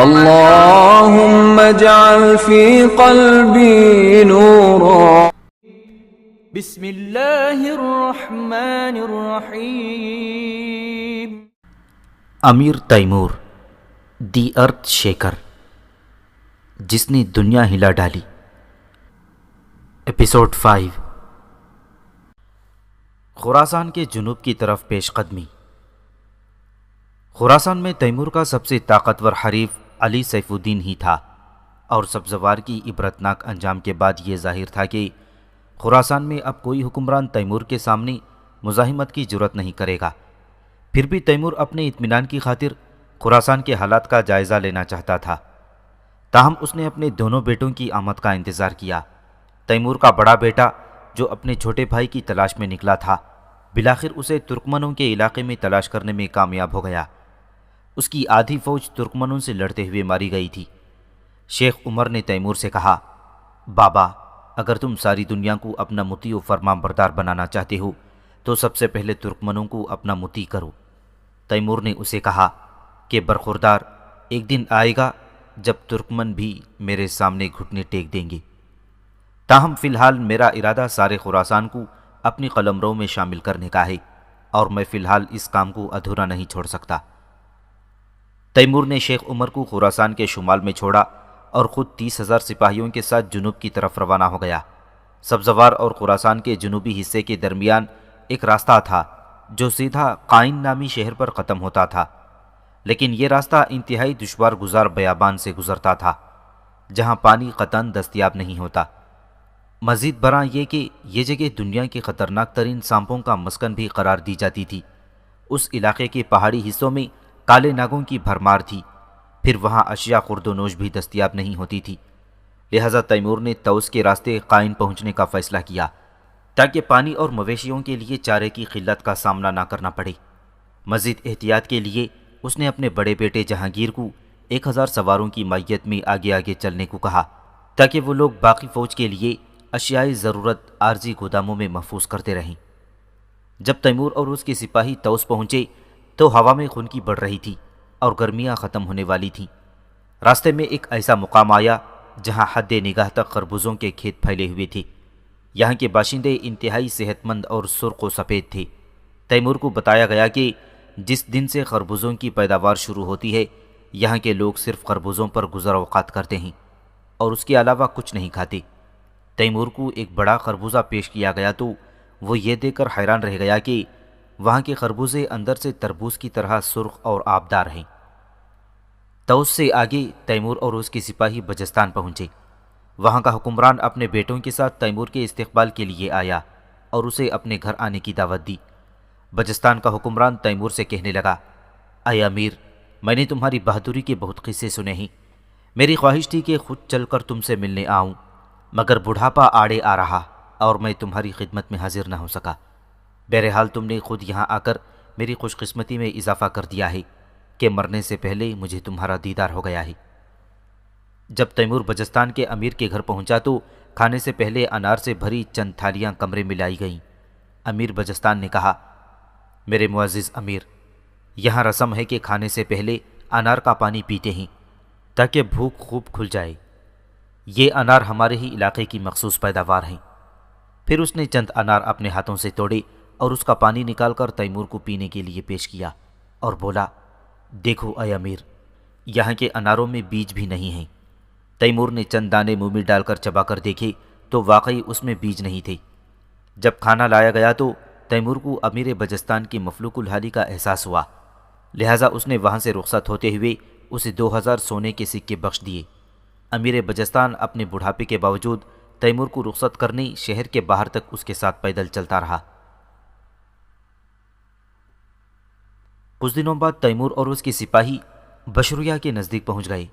اللهم اجعل في قلبي نورا. بسم اللہ الرحمن الرحیم. امیر تیمور دی ارتھ شیکر، جس نے دنیا ہلا ڈالی. ایپیسوڈ 5. خراسان کے جنوب کی طرف پیش قدمی. خراسان میں تیمور کا سب سے طاقتور حریف علی سیف الدین ہی تھا، اور سبزوار کی عبرتناک انجام کے بعد یہ ظاہر تھا کہ خراسان میں اب کوئی حکمران تیمور کے سامنے مزاحمت کی جرت نہیں کرے گا. پھر بھی تیمور اپنے اطمینان کی خاطر خراسان کے حالات کا جائزہ لینا چاہتا تھا. تاہم اس نے اپنے دونوں بیٹوں کی آمد کا انتظار کیا. تیمور کا بڑا بیٹا جو اپنے چھوٹے بھائی کی تلاش میں نکلا تھا، بالآخر اسے ترکمنوں کے علاقے میں تلاش کرنے میں کامیاب ہو گیا. اس کی آدھی فوج ترکمنوں سے لڑتے ہوئے ماری گئی تھی. شیخ عمر نے تیمور سے کہا، بابا، اگر تم ساری دنیا کو اپنا مطیع و فرمان بردار بنانا چاہتے ہو تو سب سے پہلے ترکمنوں کو اپنا مطیع کرو. تیمور نے اسے کہا کہ برخوردار، ایک دن آئے گا جب ترکمن بھی میرے سامنے گھٹنے ٹیک دیں گے. تاہم فی الحال میرا ارادہ سارے خراسان کو اپنی قلمرو میں شامل کرنے کا ہے، اور میں فی الحال اس کام کو ادھورا نہیں چھوڑ سکتا. تیمور نے شیخ عمر کو خراسان کے شمال میں چھوڑا اور خود 30,000 سپاہیوں کے ساتھ جنوب کی طرف روانہ ہو گیا. سبزوار اور خراسان کے جنوبی حصے کے درمیان ایک راستہ تھا جو سیدھا قائن نامی شہر پر ختم ہوتا تھا، لیکن یہ راستہ انتہائی دشوار گزار بیابان سے گزرتا تھا جہاں پانی قطعاً دستیاب نہیں ہوتا. مزید برآں یہ کہ یہ جگہ دنیا کے خطرناک ترین سانپوں کا مسکن بھی قرار دی جاتی تھی. اس علاقے کے پہاڑی حصوں میں کالے ناگوں کی بھرمار تھی. پھر وہاں اشیاء خرد و نوش بھی دستیاب نہیں ہوتی تھی. لہذا تیمور نے طوس کے راستے قائن پہنچنے کا فیصلہ کیا تاکہ پانی اور مویشیوں کے لیے چارے کی قلت کا سامنا نہ کرنا پڑے. مزید احتیاط کے لیے اس نے اپنے بڑے بیٹے جہانگیر کو 1,000 سواروں کی معیت میں آگے آگے چلنے کو کہا تاکہ وہ لوگ باقی فوج کے لیے اشیاء ضرورت عارضی گوداموں میں محفوظ کرتے رہیں. جب تیمور اور اس کے سپاہی طوس پہنچے تو ہوا میں خنکی بڑھ رہی تھی اور گرمیاں ختم ہونے والی تھیں. راستے میں ایک ایسا مقام آیا جہاں حد نگاہ تک خربوزوں کے کھیت پھیلے ہوئے تھے. یہاں کے باشندے انتہائی صحت مند اور سرخ و سفید تھے. تیمور کو بتایا گیا کہ جس دن سے خربوزوں کی پیداوار شروع ہوتی ہے، یہاں کے لوگ صرف خربوزوں پر گزر اوقات کرتے ہیں اور اس کے علاوہ کچھ نہیں کھاتے. تیمور کو ایک بڑا خربوزہ پیش کیا گیا تو وہ یہ دیکھ کر حیران رہ گیا کہ وہاں کے خربوزے اندر سے تربوز کی طرح سرخ اور آبدار ہیں. طوس سے آگے تیمور اور اس کے سپاہی بجستان پہنچے. وہاں کا حکمران اپنے بیٹوں کے ساتھ تیمور کے استقبال کے لیے آیا اور اسے اپنے گھر آنے کی دعوت دی. بجستان کا حکمران تیمور سے کہنے لگا، اے امیر، میں نے تمہاری بہادری کے بہت قصے سنے ہیں. میری خواہش تھی کہ خود چل کر تم سے ملنے آؤں، مگر بڑھاپا آڑے آ رہا اور میں تمہاری خدمت میں حاضر نہ ہو سکا. بہرحال تم نے خود یہاں آ کر میری خوش قسمتی میں اضافہ کر دیا ہے کہ مرنے سے پہلے مجھے تمہارا دیدار ہو گیا ہے. جب تیمور بجستان کے امیر کے گھر پہنچا تو کھانے سے پہلے انار سے بھری چند تھالیاں کمرے میں لائی گئیں. امیر بجستان نے کہا، میرے معزز امیر، یہاں رسم ہے کہ کھانے سے پہلے انار کا پانی پیتے ہیں تاکہ بھوک خوب کھل جائے. یہ انار ہمارے ہی علاقے کی مخصوص پیداوار ہیں. پھر اس نے چند انار اپنے ہاتھوں سے توڑے اور اس کا پانی نکال کر تیمور کو پینے کے لیے پیش کیا اور بولا، دیکھو اے امیر، یہاں کے اناروں میں بیج بھی نہیں ہیں. تیمور نے چند دانے منہ میں ڈال کر چبا کر دیکھے تو واقعی اس میں بیج نہیں تھے. جب کھانا لایا گیا تو تیمور کو امیر بجستان کی مفلوک الحالی کا احساس ہوا. لہٰذا اس نے وہاں سے رخصت ہوتے ہوئے اسے 2,000 سونے کے سکے بخش دیے. امیر بجستان اپنے بڑھاپے کے باوجود تیمور کو رخصت کرنے شہر کے باہر تک اس کے ساتھ پیدل چلتا رہا. کچھ دنوں بعد تیمور اور اس کے سپاہی بشرویہ کے نزدیک پہنچ گئے.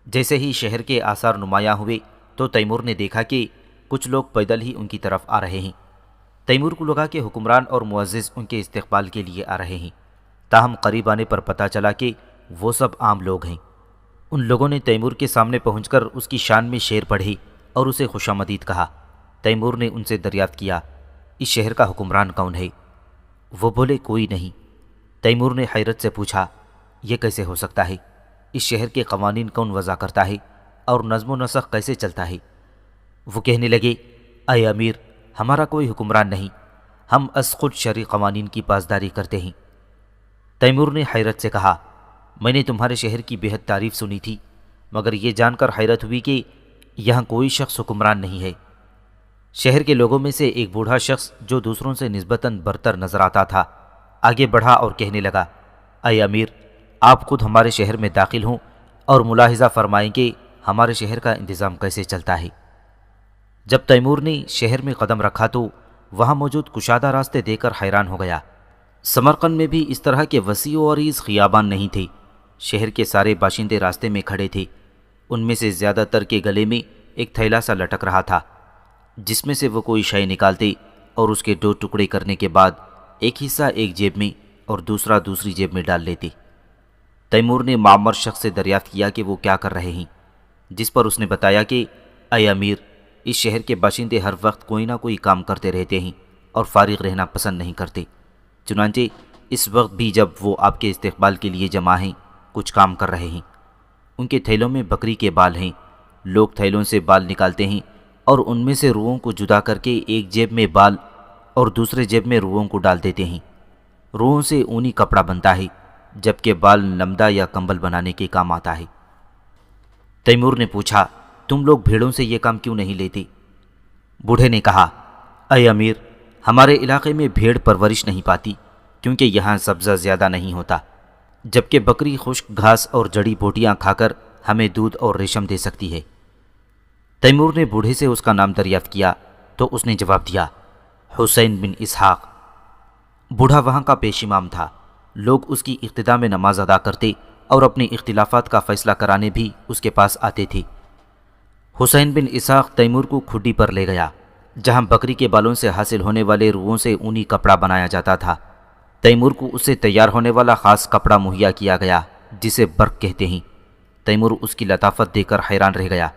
جیسے ہی شہر کے آثار نمایاں ہوئے تو تیمور نے دیکھا کہ کچھ لوگ پیدل ہی ان کی طرف آ رہے ہیں. تیمور کو لگا کہ حکمران اور معزز ان کے استقبال کے لیے آ رہے ہیں. تاہم قریب آنے پر پتہ چلا کہ وہ سب عام لوگ ہیں. ان لوگوں نے تیمور کے سامنے پہنچ کر اس کی شان میں شعر پڑھے اور اسے خوش آمدید کہا. تیمور نے ان سے دریافت کیا، اس شہر کا حکمران کون ہے؟ وہ بولے، کوئی نہیں. تیمور نے حیرت سے پوچھا، یہ کیسے ہو سکتا ہے؟ اس شہر کے قوانین کون وضع کرتا ہے اور نظم و نسق کیسے چلتا ہے؟ وہ کہنے لگے، اے امیر، ہمارا کوئی حکمران نہیں، ہم از خود شرعی قوانین کی پاسداری کرتے ہیں۔ تیمور نے حیرت سے کہا، میں نے تمہارے شہر کی بہت تعریف سنی تھی، مگر یہ جان کر حیرت ہوئی کہ یہاں کوئی شخص حکمران نہیں ہے۔ شہر کے لوگوں میں سے ایک بوڑھا شخص جو دوسروں سے نسبتاً برتر نظر آتا تھا آگے بڑھا اور کہنے لگا، اے امیر، آپ خود ہمارے شہر میں داخل ہوں اور ملاحظہ فرمائیں کہ ہمارے شہر کا انتظام کیسے چلتا ہے۔ جب تیمور نے شہر میں قدم رکھا تو وہاں موجود کشادہ راستے دیکھ کر حیران ہو گیا۔ سمرقند میں بھی اس طرح کے وسیع و عریض خیابان نہیں تھے۔ شہر کے سارے باشندے راستے میں کھڑے تھے، ان میں سے زیادہ تر کے گلے میں ایک تھیلا سا لٹک رہا تھا، جس میں سے وہ کوئی شے نکالتے اور اس کے 2 ٹکڑے کرنے کے بعد ایک حصہ ایک جیب میں اور دوسرا دوسری جیب میں ڈال لیتے۔ تیمور نے معمر شخص سے دریافت کیا کہ وہ کیا کر رہے ہیں، جس پر اس نے بتایا کہ اے امیر، اس شہر کے باشندے ہر وقت کوئی نہ کوئی کام کرتے رہتے ہیں اور فارغ رہنا پسند نہیں کرتے، چنانچہ اس وقت بھی جب وہ آپ کے استقبال کے لیے جمع ہیں کچھ کام کر رہے ہیں۔ ان کے تھیلوں میں بکری کے بال ہیں، لوگ تھیلوں سے بال نکالتے ہیں اور ان میں سے روؤں کو جدا کر کے ایک جیب میں بال اور دوسرے جیب میں روؤں کو ڈال دیتے ہیں۔ روؤں سے اونی کپڑا بنتا ہے، جبکہ بال نمدہ یا کمبل بنانے کے کام آتا ہے۔ تیمور نے پوچھا، تم لوگ بھیڑوں سے یہ کام کیوں نہیں لیتے؟ بوڑھے نے کہا، اے امیر، ہمارے علاقے میں بھیڑ پرورش نہیں پاتی کیونکہ یہاں سبزہ زیادہ نہیں ہوتا، جبکہ بکری خشک گھاس اور جڑی بوٹیاں کھا کر ہمیں دودھ اور ریشم دے سکتی ہے۔ تیمور نے بوڑھے سے اس کا نام دریافت کیا تو اس نے جواب دیا، حسین بن اسحاق۔ بوڑھا وہاں کا پیش امام تھا، لوگ اس کی اقتدا میں نماز ادا کرتے اور اپنے اختلافات کا فیصلہ کرانے بھی اس کے پاس آتے تھے۔ حسین بن اسحاق تیمور کو کھڈی پر لے گیا، جہاں بکری کے بالوں سے حاصل ہونے والے روؤں سے اونی کپڑا بنایا جاتا تھا۔ تیمور کو اس سے تیار ہونے والا خاص کپڑا مہیا کیا گیا جسے برق کہتے ہیں۔ تیمور اس کی لطافت دیکھ کر حیران رہ گیا۔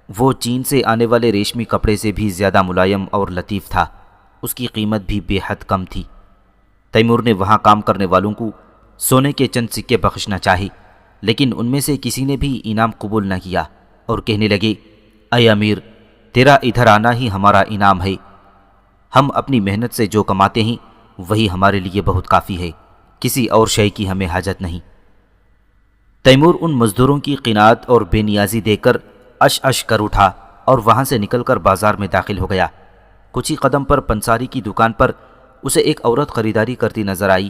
وہ چین سے آنے والے ریشمی کپڑے سے بھی زیادہ ملائم اور لطیف تھا، اس کی قیمت بھی بے حد کم تھی۔ تیمور نے وہاں کام کرنے والوں کو سونے کے چند سکے بخشنا چاہی، لیکن ان میں سے کسی نے بھی انعام قبول نہ کیا اور کہنے لگے، اے امیر، تیرا ادھر آنا ہی ہمارا انعام ہے، ہم اپنی محنت سے جو کماتے ہیں وہی ہمارے لیے بہت کافی ہے، کسی اور شے کی ہمیں حاجت نہیں۔ تیمور ان مزدوروں کی قناعت اور بے نیازی دیکھ کر اش کر اٹھا اور وہاں سے نکل کر بازار میں داخل ہو گیا۔ کچھ ہی قدم پر پنساری کی دکان پر اسے ایک عورت خریداری کرتی نظر آئی۔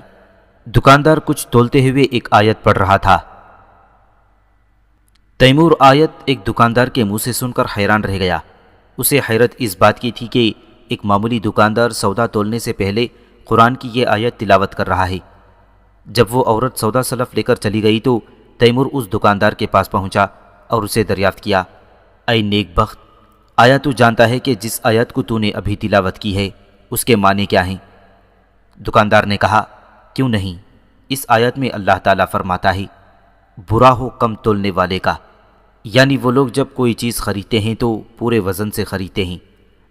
دکاندار کچھ تولتے ہوئے ایک آیت پڑھ رہا تھا۔ تیمور آیت ایک دکاندار کے منہ سے سن کر حیران رہ گیا۔ اسے حیرت اس بات کی تھی کہ ایک معمولی دکاندار سودا تولنے سے پہلے قرآن کی یہ آیت تلاوت کر رہا ہے۔ جب وہ عورت سودا سلف لے کر چلی گئی تو تیمور اس دکاندار کے پاس پہنچا اور اسے دریافت کیا، اے نیک بخت، آیا تو جانتا ہے کہ جس آیت کو تو نے ابھی تلاوت کی ہے اس کے معنی کیا ہیں؟ دکاندار نے کہا، کیوں نہیں، اس آیت میں اللہ تعالیٰ فرماتا ہے، برا ہو کم تولنے والے کا، یعنی وہ لوگ جب کوئی چیز خریدتے ہیں تو پورے وزن سے خریدتے ہیں،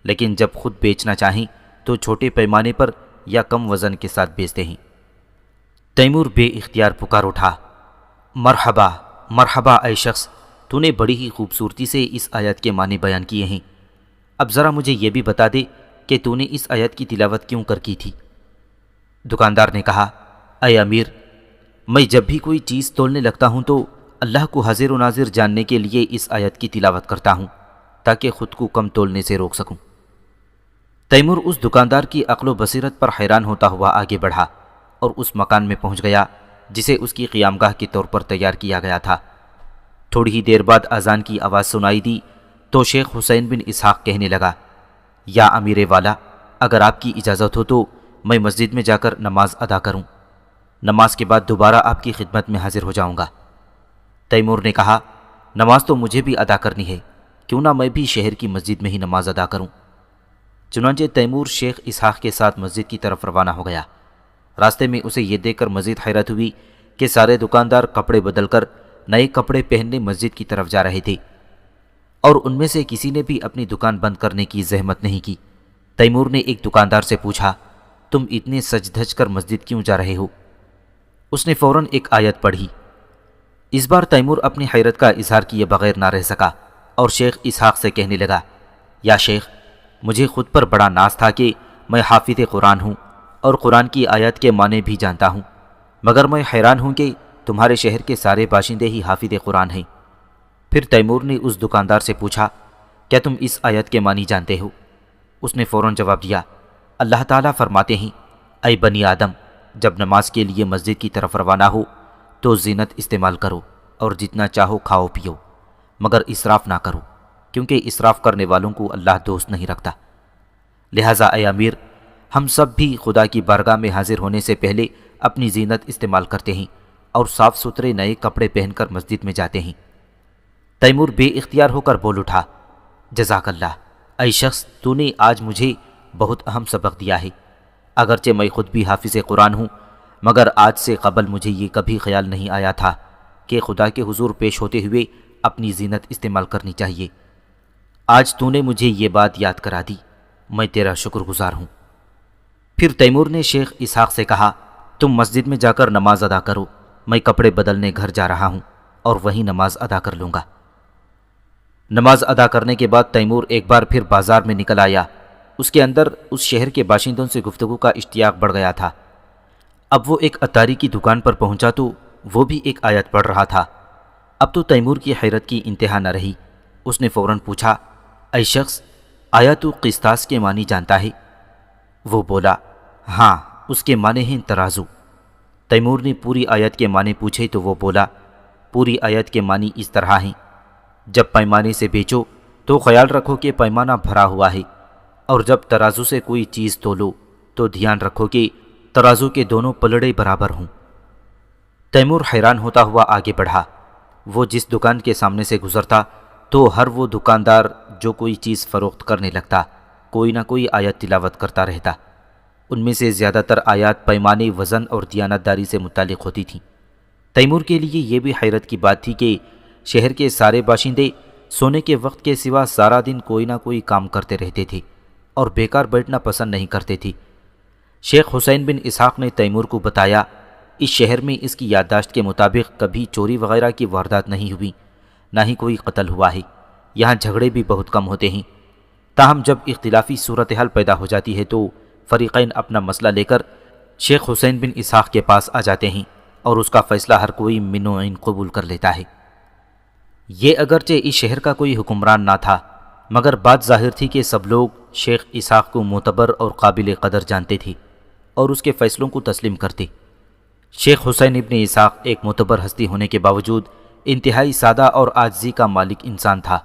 لیکن جب خود بیچنا چاہیں تو چھوٹے پیمانے پر یا کم وزن کے ساتھ بیچتے ہیں۔ تیمور بے اختیار پکار اٹھا، مرحبا مرحبا اے شخص، تو نے بڑی ہی خوبصورتی سے اس آیت کے معنی بیان کیے ہیں، اب ذرا مجھے یہ بھی بتا دے کہ تو نے اس آیت کی تلاوت کیوں کر کی تھی؟ دکاندار نے کہا، اے امیر، میں جب بھی کوئی چیز تولنے لگتا ہوں تو اللہ کو حاضر و ناظر جاننے کے لیے اس آیت کی تلاوت کرتا ہوں تاکہ خود کو کم تولنے سے روک سکوں۔ تیمور اس دکاندار کی عقل و بصیرت پر حیران ہوتا ہوا آگے بڑھا اور اس مکان میں پہنچ گیا جسے اس کی قیامگاہ کے طور پر تیار کیا گیا تھا۔ تھوڑی ہی دیر بعد اذان کی آواز سنائی دی تو شیخ حسین بن اسحاق کہنے لگا، یا امیر والا، اگر آپ کی اجازت ہو تو میں مسجد میں جا کر نماز ادا کروں، نماز کے بعد دوبارہ آپ کی خدمت میں حاضر ہو جاؤں گا۔ تیمور نے کہا، نماز تو مجھے بھی ادا کرنی ہے، کیوں نہ میں بھی شہر کی مسجد میں ہی نماز ادا کروں۔ چنانچہ تیمور شیخ اسحاق کے ساتھ مسجد کی طرف روانہ ہو گیا۔ راستے میں اسے یہ دیکھ کر مزید حیرت ہوئی کہ سارے دکاندار کپڑے بدل کر نئے کپڑے پہننے مسجد کی طرف جا رہے تھے اور ان میں سے کسی نے بھی اپنی دکان بند کرنے کی زحمت نہیں کی۔ تیمور نے ایک دکاندار سے پوچھا، تم اتنے سج دھج کر مسجد کیوں جا رہے ہو؟ اس نے فوراً ایک آیت پڑھی، اس بار تیمور اپنی حیرت کا اظہار کیے بغیر نہ رہ سکا اور شیخ اسحاق سے کہنے لگا، یا شیخ، مجھے خود پر بڑا ناز تھا کہ میں حافظ قرآن ہوں اور قرآن کی آیات کے معنی بھی جانتا ہوں، مگر میں حیران ہوں کہ تمہارے شہر کے سارے باشندے ہی حافظ قرآن ہیں۔ پھر تیمور نے اس دکاندار سے پوچھا، کیا تم اس آیت کے معنی جانتے ہو؟ اس نے فوراً جواب دیا، اللہ تعالیٰ فرماتے ہیں، اے بنی آدم، جب نماز کے لیے مسجد کی طرف روانہ ہو تو زینت استعمال کرو اور جتنا چاہو کھاؤ پیو، مگر اسراف نہ کرو، کیونکہ اسراف کرنے والوں کو اللہ دوست نہیں رکھتا۔ لہٰذا اے امیر، ہم سب بھی خدا کی بارگاہ میں حاضر ہونے سے پہلے اپنی زینت استعمال کرتے ہیں اور صاف ستھرے نئے کپڑے پہن کر مسجد میں جاتے ہیں۔ تیمور بے اختیار ہو کر بول اٹھا، جزاک اللہ، اے شخص، تو نے آج مجھے بہت اہم سبق دیا ہے۔ اگرچہ میں خود بھی حافظ قرآن ہوں، مگر آج سے قبل مجھے یہ کبھی خیال نہیں آیا تھا کہ خدا کے حضور پیش ہوتے ہوئے اپنی زینت استعمال کرنی چاہیے۔ آج تو نے مجھے یہ بات یاد کرا دی، میں تیرا شکر گزار ہوں۔ پھر تیمور نے شیخ اسحاق سے کہا، تم مسجد میں جا کر نماز ادا کرو، میں کپڑے بدلنے گھر جا رہا ہوں اور وہیں نماز ادا کر لوں گا۔ نماز ادا کرنے کے بعد تیمور ایک بار پھر بازار میں نکل آیا۔ اس کے اندر اس شہر کے باشندوں سے گفتگو کا اشتیاق بڑھ گیا تھا۔ اب وہ ایک عطاری کی دکان پر پہنچا تو وہ بھی ایک آیت پڑھ رہا تھا۔ اب تو تیمور کی حیرت کی انتہا نہ رہی۔ اس نے فوراً پوچھا، اے شخص، آیا تو قسطاس کے معنی جانتا ہے؟ وہ بولا، ہاں، اس کے معنی ہیں ترازو۔ تیمور نے پوری آیت کے معنی پوچھے تو وہ بولا، پوری آیت کے معنی اس طرح ہیں، جب پیمانے سے بیچو تو خیال رکھو کہ پیمانہ بھرا ہوا ہے، اور جب ترازو سے کوئی چیز تولو تو دھیان رکھو کہ ترازو کے دونوں پلڑے برابر ہوں۔ تیمور حیران ہوتا ہوا آگے بڑھا۔ وہ جس دکان کے سامنے سے گزرتا تو ہر وہ دکاندار جو کوئی چیز فروخت کرنے لگتا کوئی نہ کوئی آیت تلاوت کرتا رہتا۔ ان میں سے زیادہ تر آیات پیمانے، وزن اور دیانتداری سے متعلق ہوتی تھیں۔ تیمور کے لیے یہ بھی حیرت کی بات تھی کہ شہر کے سارے باشندے سونے کے وقت کے سوا سارا دن کوئی نہ کوئی کام کرتے رہتے تھے اور بیکار بیٹھنا پسند نہیں کرتے تھے۔ شیخ حسین بن اسحاق نے تیمور کو بتایا، اس شہر میں اس کی یادداشت کے مطابق کبھی چوری وغیرہ کی واردات نہیں ہوئی، نہ ہی کوئی قتل ہوا ہے۔ یہاں جھگڑے بھی بہت کم ہوتے ہیں، تاہم جب اختلافی صورتحال پیدا ہو جاتی ہے تو فریقین اپنا مسئلہ لے کر شیخ حسین بن اسحاق کے پاس آ جاتے ہیں اور اس کا فیصلہ ہر کوئی من و عین قبول کر لیتا ہے۔ یہ اگرچہ اس شہر کا کوئی حکمران نہ تھا، مگر بات ظاہر تھی کہ سب لوگ شیخ اسحاق کو معتبر اور قابل قدر جانتے تھے اور اس کے فیصلوں کو تسلیم کرتے۔ شیخ حسین ابن اسحاق ایک معتبر ہستی ہونے کے باوجود انتہائی سادہ اور عاجزی کا مالک انسان تھا۔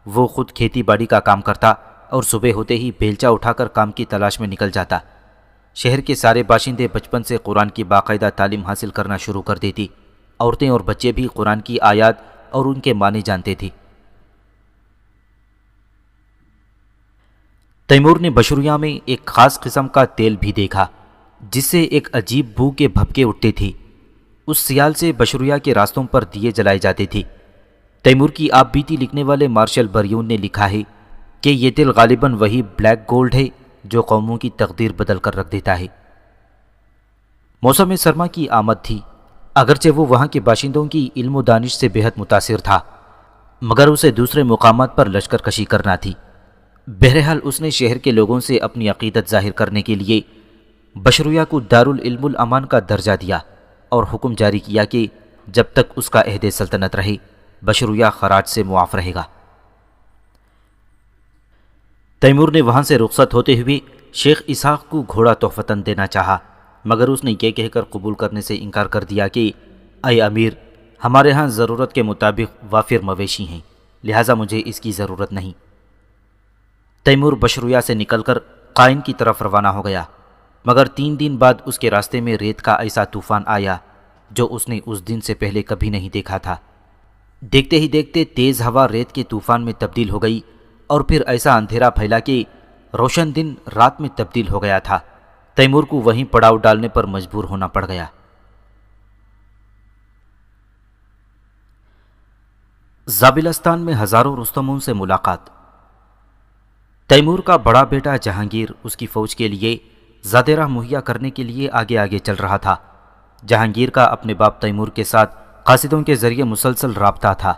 وہ خود کھیتی باڑی کا کام کرتا اور صبح ہوتے ہی بیلچہ اٹھا کر کام کی تلاش میں نکل جاتا۔ شہر کے سارے باشندے بچپن سے قرآن کی باقاعدہ تعلیم حاصل کرنا شروع کر دیتی۔ عورتیں اور بچے بھی قرآن کی آیات اور ان کے معنی جانتے تھے۔ تیمور نے بشرویہ میں ایک خاص قسم کا تیل بھی دیکھا جس سے ایک عجیب بو کے بھبکے اٹھتے تھے۔ اس سیال سے بشرویہ کے راستوں پر دیے جلائے جاتے تھے۔ تیمور کی آپ بیتی لکھنے والے مارشل بریون نے لکھا ہے کہ یہ تیل غالباً وہی بلیک گولڈ ہے جو قوموں کی تقدیر بدل کر رکھ دیتا ہے۔ موسم سرما کی آمد تھی۔ اگرچہ وہ وہاں کے باشندوں کی علم و دانش سے بے حد متاثر تھا، مگر اسے دوسرے مقامات پر لشکر کشی کرنا تھی۔ بہرحال اس نے شہر کے لوگوں سے اپنی عقیدت ظاہر کرنے کے لیے بشرویہ کو دارالعلم الامان کا درجہ دیا اور حکم جاری کیا کہ جب تک اس کا عہد سلطنت رہے بشرویہ خراج سے معاف رہے گا۔ تیمور نے وہاں سے رخصت ہوتے ہوئے شیخ اسحاق کو گھوڑا تحفتاً دینا چاہا، مگر اس نے یہ کہہ کر قبول کرنے سے انکار کر دیا کہ اے امیر، ہمارے ہاں ضرورت کے مطابق وافر مویشی ہیں، لہٰذا مجھے اس کی ضرورت نہیں۔ تیمور بشرویہ سے نکل کر قائن کی طرف روانہ ہو گیا، مگر 3 دن بعد اس کے راستے میں ریت کا ایسا طوفان آیا جو اس نے اس دن سے پہلے کبھی نہیں دیکھا تھا۔ دیکھتے ہی دیکھتے تیز ہوا ریت کے طوفان میں تبدیل ہو گئی اور پھر ایسا اندھیرا پھیلا کہ روشن دن رات میں تبدیل ہو گیا تھا۔ تیمور کو وہیں پڑاؤ ڈالنے پر مجبور ہونا پڑ گیا۔ زابلستان میں ہزاروں رستموں سے ملاقات۔ تیمور کا بڑا بیٹا جہانگیر اس کی فوج کے لیے زادہ راہ مہیا کرنے کے لیے آگے آگے چل رہا تھا۔ جہانگیر کا اپنے باپ تیمور کے ساتھ قاصدوں کے ذریعے مسلسل رابطہ تھا۔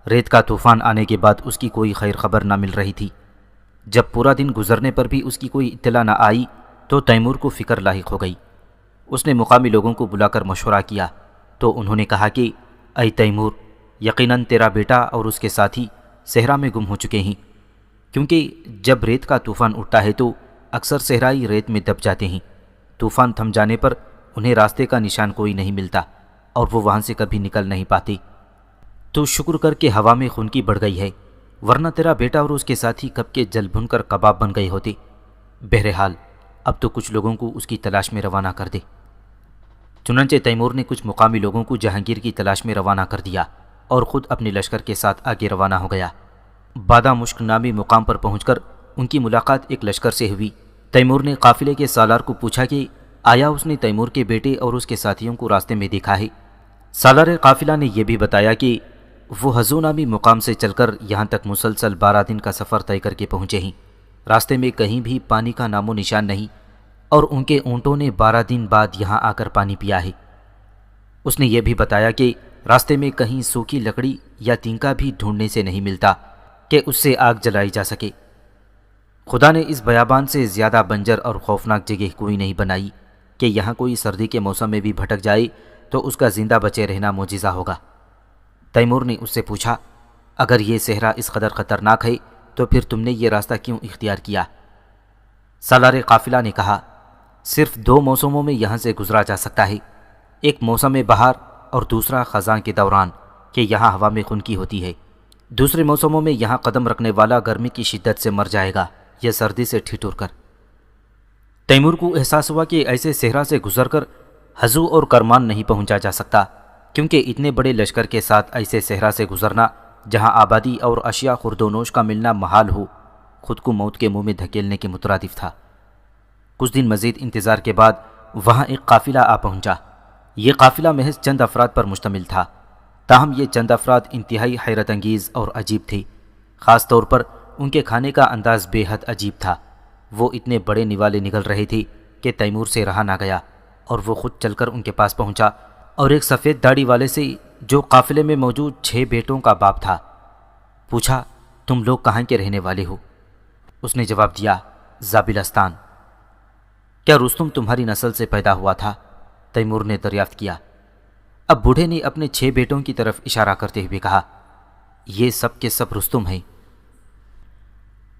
ریت کا طوفان آنے کے بعد اس کی کوئی خیر خبر نہ مل رہی تھی۔ جب پورا دن گزرنے پر بھی اس کی کوئی اطلاع نہ آئی تو تیمور کو فکر لاحق ہو گئی۔ اس نے مقامی لوگوں کو بلا کر مشورہ کیا تو انہوں نے کہا کہ اے تیمور، یقیناً تیرا بیٹا اور اس کے ساتھی صحرا میں گم ہو چکے ہیں، کیونکہ جب ریت کا طوفان اٹھتا ہے تو اکثر صحرائی ریت میں دب جاتے ہیں۔ طوفان تھم جانے پر انہیں راستے کا نشان کوئی نہیں ملتا اور وہ وہاں سے کبھی نکل نہیں پاتے۔ تو شکر کر کے ہوا میں خنکی بڑھ گئی ہے، ورنہ تیرا بیٹا اور اس کے ساتھی کب کے جل بھن کر کباب بن گئے ہوتے۔ بہرحال اب تو کچھ لوگوں کو اس کی تلاش میں روانہ کر دے۔ چنانچہ تیمور نے کچھ مقامی لوگوں کو جہانگیر کی تلاش میں روانہ کر دیا اور خود اپنے لشکر کے ساتھ آگے روانہ ہو گیا۔ بادہ مشک نامی مقام پر پہنچ کر ان کی ملاقات ایک لشکر سے ہوئی۔ تیمور نے قافلے کے سالار کو پوچھا کہ آیا اس نے تیمور کے بیٹے اور اس کے ساتھیوں کو راستے میں دیکھا ہے؟ سالار قافلہ نے یہ بھی بتایا کہ وہ حضو نامی مقام سے چل کر یہاں تک مسلسل 12 دن کا سفر طے کر کے پہنچے ہیں۔ راستے میں کہیں بھی پانی کا نام و نشان نہیں اور ان کے اونٹوں نے 12 دن بعد یہاں آ کر پانی پیا ہے۔ اس نے یہ بھی بتایا کہ راستے میں کہیں سوکھی لکڑی یا تینکا بھی ڈھونڈنے سے نہیں ملتا کہ اس سے آگ جلائی جا سکے۔ خدا نے اس بیابان سے زیادہ بنجر اور خوفناک جگہ کوئی نہیں بنائی کہ یہاں کوئی سردی کے موسم میں بھی بھٹک جائے تو اس کا زندہ بچے رہنا معجزہ ہوگا۔ تیمور نے اس سے پوچھا، اگر یہ صحرا اس قدر خطرناک ہے تو پھر تم نے یہ راستہ کیوں اختیار کیا؟ سالار قافلہ نے کہا، صرف 2 موسموں میں یہاں سے گزرا جا سکتا ہے، ایک موسم بہار اور دوسرا خزاں کے دوران کہ یہاں ہوا میں خنکی ہوتی ہے۔ دوسرے موسموں میں یہاں قدم رکھنے والا گرمی کی شدت سے مر جائے گا یا سردی سے ٹھٹور کر۔ تیمور کو احساس ہوا کہ ایسے صحرا سے گزر کر حضو اور کرمان نہیں پہنچا جا سکتا، کیونکہ اتنے بڑے لشکر کے ساتھ ایسے صحرا سے گزرنا جہاں آبادی اور اشیاء خرد و نوش کا ملنا محال ہو، خود کو موت کے منہ میں دھکیلنے کے مترادف تھا۔ کچھ دن مزید انتظار کے بعد وہاں ایک قافلہ آ پہنچا۔ یہ قافلہ محض چند افراد پر مشتمل تھا، تاہم یہ چند افراد انتہائی حیرت انگیز اور عجیب تھے۔ خاص طور پر ان کے کھانے کا انداز بے حد عجیب تھا۔ وہ اتنے بڑے نوالے نگل رہے تھے کہ تیمور سے رہا نہ گیا اور وہ خود چل کر ان کے پاس پہنچا اور ایک سفید داڑھی والے سے جو قافلے میں موجود 6 بیٹوں کا باپ تھا پوچھا، تم لوگ کہاں کے رہنے والے ہو؟ اس نے جواب دیا، زابلستان۔ کیا رستم تمہاری نسل سے پیدا ہوا تھا؟ تیمور نے دریافت کیا۔ اب بوڑھے نے اپنے 6 بیٹوں کی طرف اشارہ کرتے ہوئے کہا، یہ سب کے سب رستم ہیں۔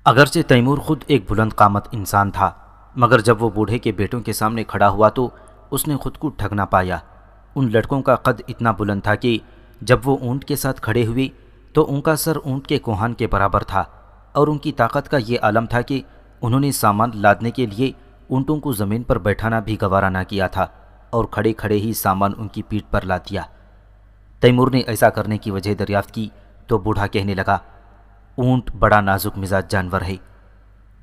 اگرچہ تیمور خود ایک بلند قامت انسان تھا، مگر جب وہ بوڑھے کے بیٹوں کے سامنے کھڑا ہوا تو اس نے خود کو ٹھگ نہ پایا۔ ان لڑکوں کا قد اتنا بلند تھا کہ جب وہ اونٹ کے ساتھ کھڑے ہوئے تو ان کا سر اونٹ کے کوہان کے برابر تھا، اور ان کی طاقت کا یہ عالم تھا کہ انہوں نے سامان لادنے کے لیے اونٹوں کو زمین پر بیٹھانا بھی گوارا نہ کیا تھا اور کھڑے کھڑے ہی سامان ان کی پیٹھ پر لاد دیا۔ تیمور نے ایسا کرنے کی وجہ دریافت کی تو بوڑھا کہنے لگا، اونٹ بڑا نازک مزاج جانور ہے،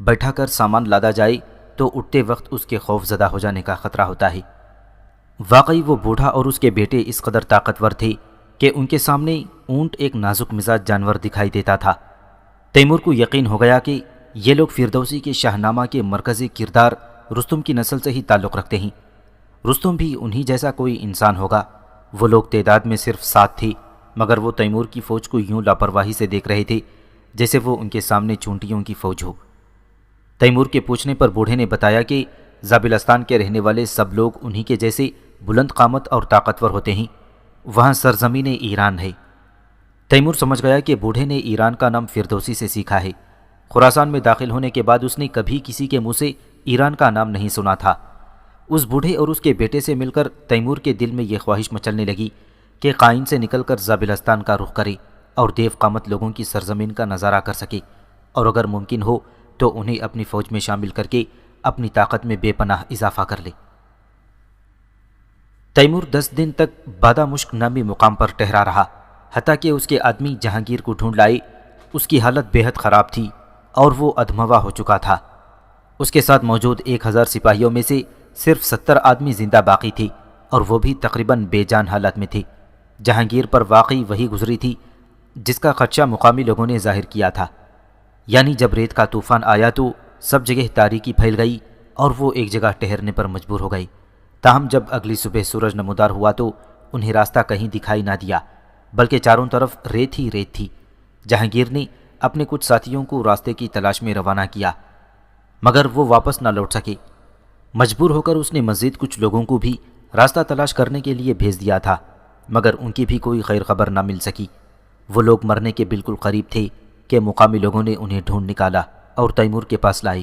بیٹھا کر سامان لادا جائے تو اٹھتے وقت اس کے خوف زدہ ہو جانے کا خطرہ ہوتا ہے۔ واقعی وہ بوڑھا اور اس کے بیٹے اس قدر طاقتور تھے کہ ان کے سامنے اونٹ ایک نازک مزاج جانور دکھائی دیتا تھا۔ تیمور کو یقین ہو گیا کہ یہ لوگ فردوسی کے شاہنامہ کے مرکزی کردار رستم کی نسل سے ہی تعلق رکھتے ہیں۔ رستم بھی انہی جیسا کوئی انسان ہوگا۔ وہ لوگ تعداد میں صرف 7 تھے، مگر وہ تیمور کی فوج کو یوں لاپرواہی سے دیکھ رہے تھے جیسے وہ ان کے سامنے چونٹیوں کی فوج ہو۔ تیمور کے پوچھنے پر بوڑھے نے بتایا کہ زابلستان کے رہنے والے سب لوگ انہی کے جیسے بلند قامت اور طاقتور ہوتے ہیں، وہاں سرزمین ایران ہے۔ تیمور سمجھ گیا کہ بوڑھے نے ایران کا نام فردوسی سے سیکھا ہے۔ خراسان میں داخل ہونے کے بعد اس نے کبھی کسی کے منہ سے ایران کا نام نہیں سنا تھا۔ اس بوڑھے اور اس کے بیٹے سے مل کر تیمور کے دل میں یہ خواہش مچلنے لگی کہ قائن سے نکل کر زابلستان کا رخ کرے اور دیو قامت لوگوں کی سرزمین کا نظارہ کر سکے، اور اگر ممکن ہو تو انہیں اپنی فوج میں شامل کر کے اپنی طاقت میں بے پناہ اضافہ کر لے۔ تیمور 10 دن تک بادہ مشک نامی مقام پر ٹھہرا رہا، حتیٰ کہ اس کے آدمی جہانگیر کو ڈھونڈ لائے۔ اس کی حالت بے حد خراب تھی اور وہ ادھموا ہو چکا تھا۔ اس کے ساتھ موجود 1000 سپاہیوں میں سے صرف 70 آدمی زندہ باقی تھے، اور وہ بھی تقریباً بے جان حالت میں تھے۔ جہانگیر پر واقعی وہی گزری تھی جس کا خدشہ مقامی لوگوں نے ظاہر کیا تھا، یعنی جب ریت کا طوفان آیا تو سب جگہ تاریکی پھیل گئی اور وہ ایک جگہ ٹھہرنے پر مجبور ہو گئے۔ تاہم جب اگلی صبح سورج نمودار ہوا تو انہیں راستہ کہیں دکھائی نہ دیا، بلکہ چاروں طرف ریت ہی ریت تھی۔ جہانگیر نے اپنے کچھ ساتھیوں کو راستے کی تلاش میں روانہ کیا، مگر وہ واپس نہ لوٹ سکے۔ مجبور ہو کر اس نے مزید کچھ لوگوں کو بھی راستہ تلاش کرنے کے لیے بھیج دیا تھا، مگر ان کی بھی کوئی خیر خبر نہ مل سکی۔ وہ لوگ مرنے کے بالکل قریب تھے کہ مقامی لوگوں نے انہیں ڈھونڈ نکالا اور تیمور کے پاس لائے۔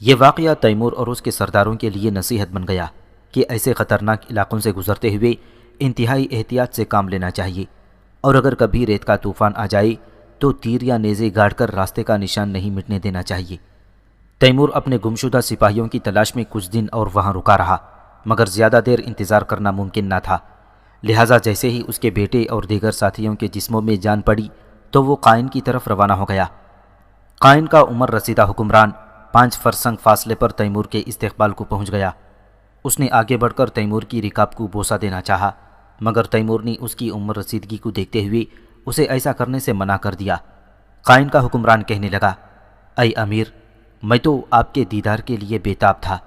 یہ واقعہ تیمور اور اس کے سرداروں کے لیے نصیحت بن گیا کہ ایسے خطرناک علاقوں سے گزرتے ہوئے انتہائی احتیاط سے کام لینا چاہیے، اور اگر کبھی ریت کا طوفان آ جائے تو تیر یا نیزے گاڑ کر راستے کا نشان نہیں مٹنے دینا چاہیے۔ تیمور اپنے گمشدہ سپاہیوں کی تلاش میں کچھ دن اور وہاں رکا رہا، مگر زیادہ دیر انتظار کرنا ممکن نہ تھا، لہٰذا جیسے ہی اس کے بیٹے اور دیگر ساتھیوں کے جسموں میں جان پڑی تو وہ قائن کی طرف روانہ ہو گیا۔ قائن کا عمر رسیدہ حکمران 5 فرسنگ فاصلے پر تیمور کے استقبال کو پہنچ گیا۔ اس نے آگے بڑھ کر تیمور کی رکاب کو بوسہ دینا چاہا، مگر تیمور نے اس کی عمر رسیدگی کو دیکھتے ہوئے اسے ایسا کرنے سے منع کر دیا۔ قائن کا حکمران کہنے لگا، اے امیر، میں تو آپ کے دیدار کے لیے بےتاب تھا،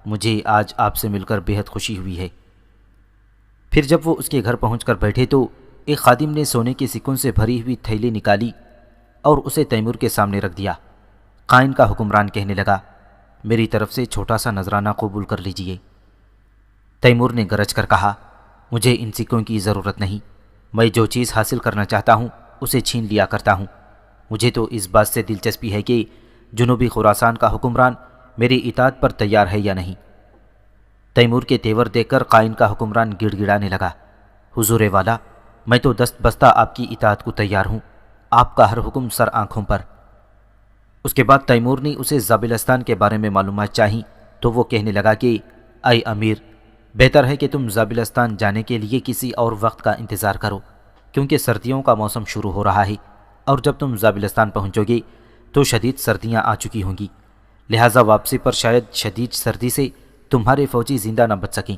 مجھے آج آپ سے مل کر بےحد خوشی ہوئی ہے۔ پھر جب وہ اس کے گھر پہنچ کر بیٹھے تو ایک خادم نے سونے کے سکوں سے بھری ہوئی تھیلی نکالی اور اسے تیمور کے سامنے رکھ دیا۔ قائن کا حکمران کہنے لگا، میری طرف سے چھوٹا سا نذرانہ قبول کر لیجئے۔ تیمور نے گرج کر کہا، مجھے ان سکوں کی ضرورت نہیں، میں جو چیز حاصل کرنا چاہتا ہوں اسے چھین لیا کرتا ہوں۔ مجھے تو اس بات سے دلچسپی ہے کہ جنوبی خراسان کا حکمران میری اطاعت پر تیار ہے یا نہیں۔ تیمور کے تیور دیکھ کر قائن کا حکمران گڑ گڑانے لگا، حضور والا، میں تو دست بستہ آپ کی اطاعت کو تیار ہوں، آپ کا ہر حکم سر آنکھوں پر۔ اس کے بعد تیمور نے اسے زابلستان کے بارے میں معلومات چاہی تو وہ کہنے لگا کہ اے امیر، بہتر ہے کہ تم زابلستان جانے کے لیے کسی اور وقت کا انتظار کرو، کیونکہ سردیوں کا موسم شروع ہو رہا ہے، اور جب تم زابلستان پہنچو گے تو شدید سردیاں آ چکی ہوں گی، لہٰذا واپسی پر شاید شدید سردی سے تمہارے فوجی زندہ نہ بچ سکیں،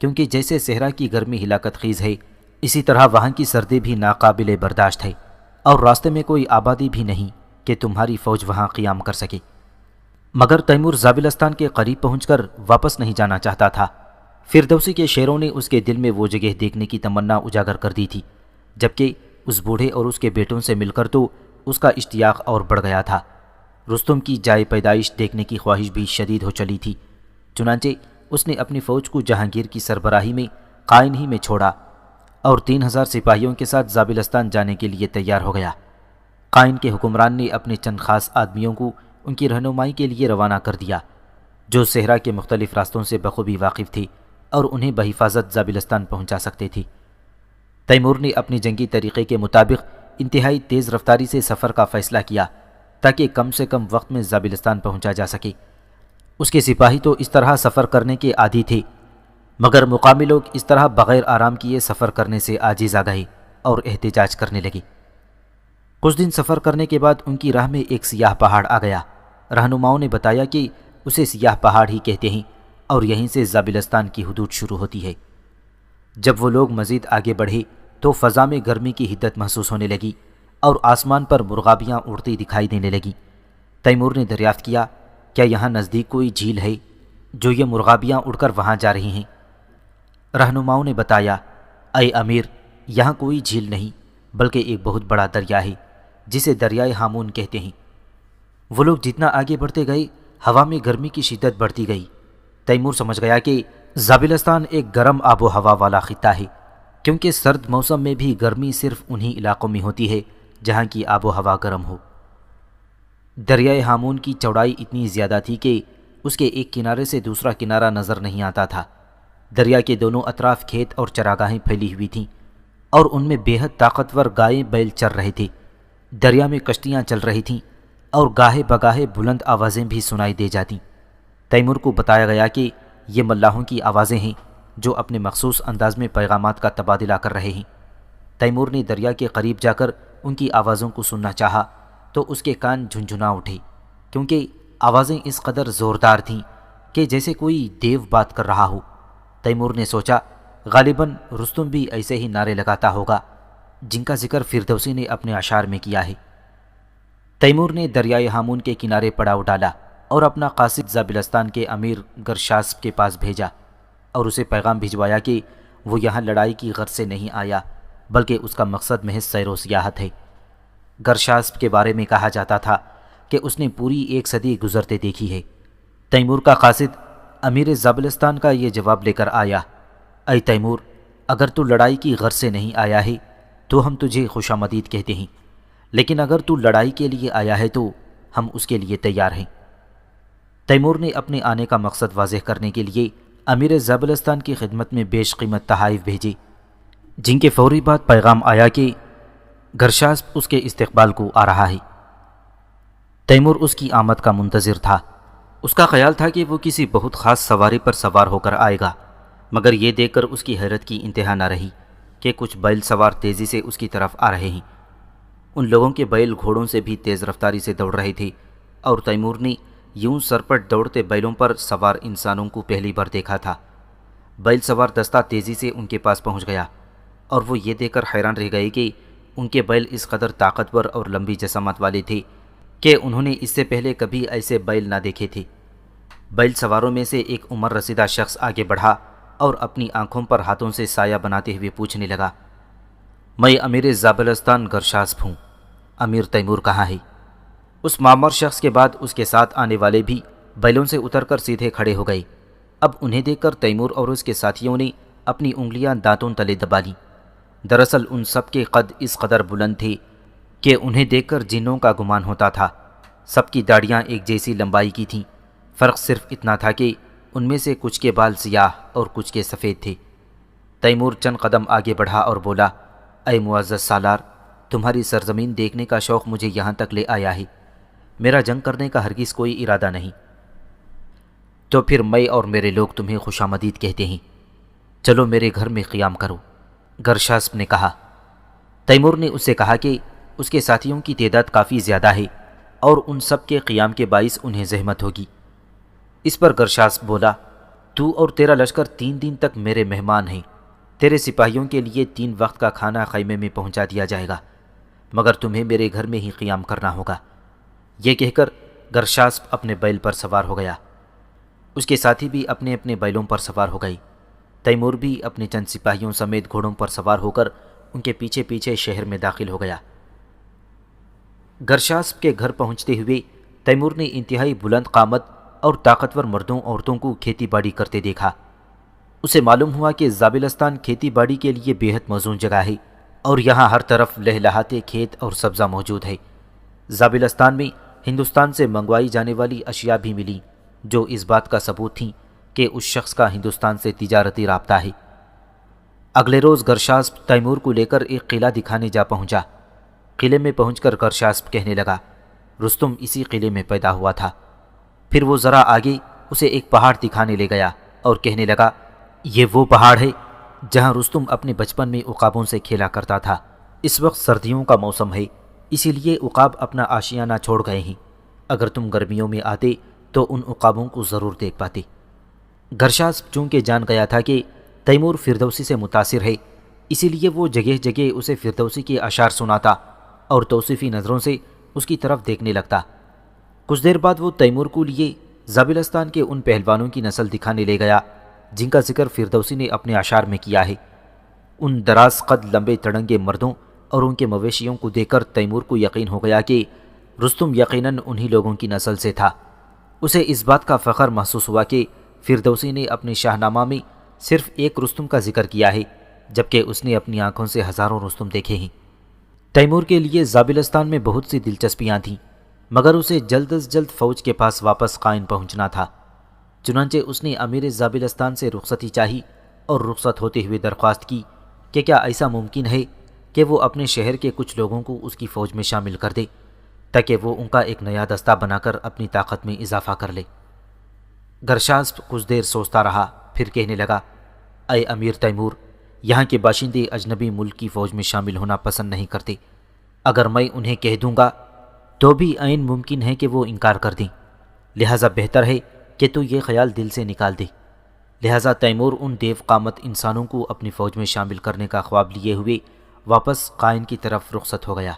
کیونکہ جیسے صحرا کی گرمی ہلاکت خیز ہے، اسی طرح وہاں کی سردی بھی ناقابل برداشت ہے، اور راستے میں کوئی آبادی بھی نہیں کہ تمہاری فوج وہاں قیام کر سکے۔ مگر تیمور زابلستان کے قریب پہنچ کر واپس نہیں جانا چاہتا تھا۔ فردوسی کے شعروں نے اس کے دل میں وہ جگہ دیکھنے کی تمنا اجاگر کر دی تھی، جبکہ اس بوڑھے اور اس کے بیٹوں سے مل کر تو اس کا اشتیاق اور بڑھ گیا تھا۔ رستم کی جائے پیدائش دیکھنے کی خواہش بھی شدید ہو چلی تھی، چنانچہ اس نے اپنی فوج کو جہانگیر کی سربراہی میں قائن ہی میں چھوڑا اور 3000 سپاہیوں کے ساتھ زابلستان جانے کے لیے تیار ہو گیا۔ قائن کے حکمران نے اپنے چند خاص آدمیوں کو ان کی رہنمائی کے لیے روانہ کر دیا، جو صحرا کے مختلف راستوں سے بخوبی واقف تھے اور انہیں بحفاظت زابلستان پہنچا سکتے تھے۔ تیمور نے اپنی جنگی طریقے کے مطابق انتہائی تیز رفتاری سے سفر کا فیصلہ کیا تاکہ کم سے کم وقت میں زابلستان پہنچا جا سکے۔ اس کے سپاہی تو اس طرح سفر کرنے کے عادی تھے، مگر مقامی لوگ اس طرح بغیر آرام کیے سفر کرنے سے عاجز آ گئے اور احتجاج کرنے لگے۔ کچھ دن سفر کرنے کے بعد ان کی راہ میں ایک سیاہ پہاڑ آ گیا۔ رہنماؤں نے بتایا کہ اسے سیاہ پہاڑ ہی کہتے ہیں اور یہیں سے زابلستان کی حدود شروع ہوتی ہے۔ جب وہ لوگ مزید آگے بڑھے تو فضا میں گرمی کی حدت محسوس ہونے لگی اور آسمان پر مرغابیاں اڑتی دکھائی دینے لگیں۔ تیمور نے دریافت کیا، کیا یہاں نزدیک کوئی جھیل ہے جو یہ مرغابیاں اڑ کر وہاں جا رہی ہیں؟ رہنماؤں نے بتایا، اے امیر، یہاں کوئی جھیل نہیں، بلکہ ایک بہت بڑا دریا ہے جسے دریائے ہامون کہتے ہیں۔ وہ لوگ جتنا آگے بڑھتے گئے ہوا میں گرمی کی شدت بڑھتی گئی۔ تیمور سمجھ گیا کہ زابلستان ایک گرم آب و ہوا والا خطہ ہے، کیونکہ سرد موسم میں بھی گرمی صرف انہی علاقوں میں ہوتی ہے جہاں کی آب و ہوا گرم ہو۔ دریائے ہامون کی چوڑائی اتنی زیادہ تھی کہ اس کے ایک کنارے سے دوسرا کنارہ نظر نہیں آتا تھا۔ دریا کے دونوں اطراف کھیت اور چراگاہیں پھیلی ہوئی تھیں اور ان میں بے حد طاقتور گائے بیل چر رہے تھے۔ دریا میں کشتیاں چل رہی تھیں اور گاہے بگاہے بلند آوازیں بھی سنائی دے جاتیں۔ تیمور کو بتایا گیا کہ یہ ملاحوں کی آوازیں ہیں جو اپنے مخصوص انداز میں پیغامات کا تبادلہ کر رہے ہیں۔ تیمور نے دریا کے قریب جا کر ان کی آوازوں کو سننا چاہا تو اس کے کان جھنجھنا اٹھے، کیونکہ آوازیں اس قدر زوردار تھیں کہ جیسے کوئی دیو بات کر رہا ہو۔ تیمور نے سوچا، غالباً رستم بھی ایسے ہی نعرے لگاتا ہوگا جن کا ذکر فردوسی نے اپنے اشعار میں کیا ہے۔ تیمور نے دریائے ہامون کے کنارے پڑاؤ ڈالا اور اپنا قاصد زابلستان کے امیر گرشاسپ کے پاس بھیجا اور اسے پیغام بھجوایا کہ وہ یہاں لڑائی کی غرض سے نہیں آیا بلکہ اس کا مقصد محض سیر و سیاحت ہے۔ گرشاسپ کے بارے میں کہا جاتا تھا کہ اس نے پوری 1 صدی گزرتے دیکھی ہے۔ تیمور کا قاصد امیر زابلستان کا یہ جواب لے کر آیا: اے تیمور، اگر تو لڑائی کی غرض سے نہیں آیا ہے تو ہم تجھے خوش آمدید کہتے ہیں، لیکن اگر تو لڑائی کے لیے آیا ہے تو ہم اس کے لیے تیار ہیں۔ تیمور نے اپنے آنے کا مقصد واضح کرنے کے لیے امیر زابلستان کی خدمت میں بیش قیمت تحائف بھیجے، جن کے فوری بعد پیغام آیا کہ گرشاسپ اس کے استقبال کو آ رہا ہے۔ تیمور اس کی آمد کا منتظر تھا۔ اس کا خیال تھا کہ وہ کسی بہت خاص سواری پر سوار ہو کر آئے گا، مگر یہ دیکھ کر اس کی حیرت کی انتہا نہ رہی کہ کچھ بیل سوار تیزی سے اس کی طرف آ رہے ہیں۔ ان لوگوں کے بیل گھوڑوں سے بھی تیز رفتاری سے دوڑ رہے تھے، اور تیمور نے یوں سرپٹ دوڑتے بیلوں پر سوار انسانوں کو پہلی بار دیکھا تھا۔ بیل سوار دستہ تیزی سے ان کے پاس پہنچ گیا، اور وہ یہ دیکھ کر حیران رہ گئے کہ ان کے بیل اس قدر طاقتور اور لمبی جسامت والے تھے کہ انہوں نے اس سے پہلے کبھی ایسے بیل نہ دیکھے تھے۔ بیل سواروں میں سے ایک عمر رسیدہ شخص آگے بڑھا اور اپنی آنکھوں پر ہاتھوں سے سایہ بناتے ہوئے پوچھنے لگا: میں امیر زابلستان گرشاسپ ہوں، امیر تیمور کہاں ہے؟ اس معمر شخص کے بعد اس کے ساتھ آنے والے بھی بیلوں سے اتر کر سیدھے کھڑے ہو گئے۔ اب انہیں دیکھ کر تیمور اور اس کے ساتھیوں نے اپنی انگلیاں دانتوں تلے دبا لیں۔ دراصل ان سب کے قد اس قدر بلند تھے کہ انہیں دیکھ کر جنوں کا گمان ہوتا تھا۔ سب کی داڑیاں ایک جیسی لمبائی کی تھیں، فرق صرف اتنا تھا کہ ان میں سے کچھ کے بال سیاہ اور کچھ کے سفید تھے۔ تیمور چند قدم آگے بڑھا اور بولا: اے معزز سالار، تمہاری سرزمین دیکھنے کا شوق مجھے یہاں تک لے آیا ہے۔ میرا جنگ کرنے کا ہرگز کوئی ارادہ نہیں، تو پھر میں اور میرے لوگ تمہیں خوش آمدید کہتے ہیں۔ چلو میرے گھر میں قیام کرو، گرشاسپ نے کہا۔ تیمور نے اس سے کہا کہ اس کے ساتھیوں کی تعداد کافی زیادہ ہے اور ان سب کے قیام کے باعث انہیں زحمت ہوگی۔ اس پر گرشاسپ بولا: تو اور تیرا لشکر 3 دن تک میرے مہمان ہیں۔ تیرے سپاہیوں کے لیے 3 وقت کا کھانا خیمے میں پہنچا دیا جائے گا، مگر تمہیں میرے گھر میں ہی قیام کرنا ہوگا۔ یہ کہہ کر گرشاسپ اپنے بیل پر سوار ہو گیا۔ اس کے ساتھی بھی اپنے اپنے بیلوں پر سوار ہو گئے۔ تیمور بھی اپنے چند سپاہیوں سمیت گھوڑوں پر سوار ہو کر ان کے پیچھے پیچھے شہر میں داخل ہو گیا۔ گرشاسپ کے گھر پہنچتے ہوئے تیمور نے انتہائی بلند قامت اور طاقتور مردوں عورتوں کو کھیتی باڑی کرتے دیکھا۔ اسے معلوم ہوا کہ زابلستان کھیتی باڑی کے لیے بے حد موزوں جگہ ہے اور یہاں ہر طرف لہلہاتے کھیت اور سبزہ موجود ہے۔ زابلستان میں ہندوستان سے منگوائی جانے والی اشیاء بھی ملیں جو اس بات کا ثبوت تھیں کہ اس شخص کا ہندوستان سے تجارتی رابطہ ہے۔ اگلے روز گرشاسپ تیمور کو لے کر ایک قلعہ دکھانے جا پہنچا۔ قلعے میں پہنچ کر گرشاسپ کہنے لگا: رستم اسی قلعے میں پیدا ہوا تھا۔ پھر وہ ذرا آگے اسے ایک پہاڑ دکھانے لے گیا اور کہنے لگا: یہ وہ پہاڑ ہے جہاں رستم اپنے بچپن میں عقابوں سے کھیلا کرتا تھا۔ اس وقت سردیوں کا موسم ہے، اسی لیے عقاب اپنا آشیانہ چھوڑ گئے ہیں۔ اگر تم گرمیوں میں آتے تو ان عقابوں کو ضرور دیکھ پاتے۔ گرشاسپ چونکہ جان گیا تھا کہ تیمور فردوسی سے متاثر ہے، اسی لیے وہ جگہ جگہ اسے فردوسی کے اشعار سناتا اور توصیفی نظروں سے اس کی طرف دیکھنے لگتا۔ کچھ دیر بعد وہ تیمور کو لیے زابلستان کے ان پہلوانوں کی نسل دکھانے لے گیا جن کا ذکر فردوسی نے اپنے اشعار میں کیا ہے۔ ان دراز قد لمبے تڑنگے مردوں اور ان کے مویشیوں کو دیکھ کر تیمور کو یقین ہو گیا کہ رستم یقیناً انہی لوگوں کی نسل سے تھا۔ اسے اس بات کا فخر محسوس ہوا کہ فردوسی نے اپنے شاہنامہ میں صرف ایک رستم کا ذکر کیا ہے، جبکہ اس نے اپنی آنکھوں سے ہزاروں رستم دیکھے ہیں۔ تیمور کے لیے زابلستان میں بہت سی دلچسپیاں تھیں، مگر اسے جلد از جلد فوج کے پاس واپس قائن پہنچنا تھا۔ چنانچہ اس نے امیر زابلستان سے رخصتی چاہی اور رخصت ہوتے ہوئے درخواست کی کہ کیا ایسا ممکن ہے کہ وہ اپنے شہر کے کچھ لوگوں کو اس کی فوج میں شامل کر دے تاکہ وہ ان کا ایک نیا دستہ بنا کر اپنی طاقت میں اضافہ کر لے۔ گرشاسپ کچھ دیر سوچتا رہا، پھر کہنے لگا: اے امیر تیمور، یہاں کے باشندے اجنبی ملک کی فوج میں شامل ہونا پسند نہیں کرتے۔ اگر میں انہیں کہہ دوں گا تو بھی عین ممکن ہے کہ وہ انکار کر دیں، لہٰذا بہتر ہے کہ تو یہ خیال دل سے نکال دے۔ لہٰذا تیمور ان دیو قامت انسانوں کو اپنی فوج میں شامل کرنے کا خواب لیے ہوئے واپس قائن کی طرف رخصت ہو گیا۔